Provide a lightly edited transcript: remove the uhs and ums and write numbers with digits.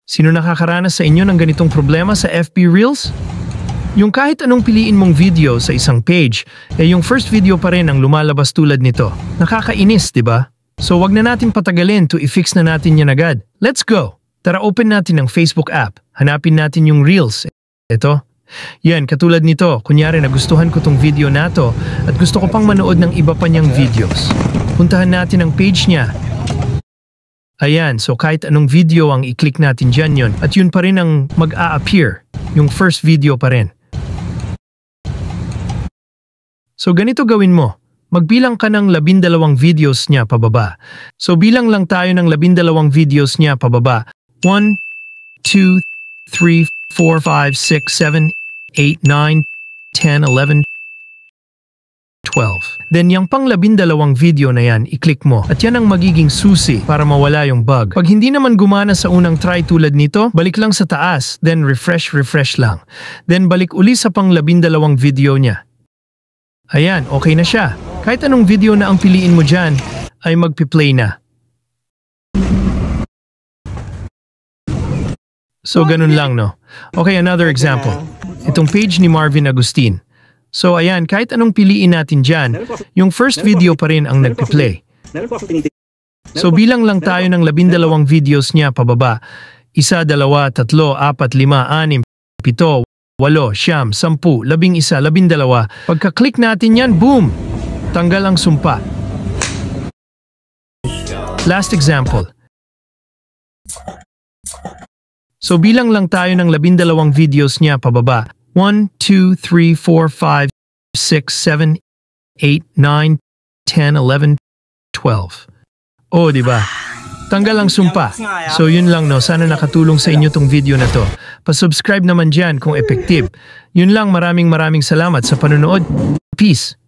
Sino nakakaranas sa inyo ng ganitong problema sa FB Reels? Yung kahit anong piliin mong video sa isang page, yung first video pa rin ang lumalabas tulad nito. Nakakainis, di ba? So wag na natin patagalin to i-fix na natin yan agad. Let's go! Tara open natin ang Facebook app. Hanapin natin yung Reels. Ito. Yan, katulad nito. Kunyari nagustuhan ko tong video na to at gusto ko pang manood ng iba pa niyang videos. Puntahan natin ang page niya. Ayan, so kahit anong video ang i-click natin dyan yun. At yun pa rin ang mag-a-appear. Yung first video pa rin. So ganito gawin mo. Magbilang ka ng 12 videos niya pababa. So bilang lang tayo ng 12 videos niya pababa. 1, 2, 3, 4, 5, 6, 7, 8, 9, 10, 11, 12. Then yung pang 12 video na yan, i-click mo. At yan ang magiging susi para mawala yung bug. Pag hindi naman gumana sa unang try tulad nito, balik lang sa taas, then refresh lang. Then balik uli sa pang 12 video niya. Ayan, okay na siya. Kahit anong video na ang piliin mo dyan, ay magpi-play na. So ganun lang, no? Okay, another example. Itong page ni Marvin Agustin. So ayan, kahit anong piliin natin dyan, yung first video pa rin ang nagpi-play. So bilang lang tayo ng 12 videos niya pababa. 1, 2, 3, 4, 5, 6, 7, 8, 9, 10, 11, 12. Pagka-click natin yan, boom! Tanggal ang sumpa. Last example. So bilang lang tayo ng 12 videos niya pababa. 1, 2, 3, 4, 5, 6, 7, 8, 9, 10, 11, 12. Oh, di ba? Tanggal ang sumpa. So yun lang, no. Sana nakatulong sa inyo tong video na to. Pa-subscribe naman dyan kung effective. Yun lang, maraming salamat sa panonood. Peace!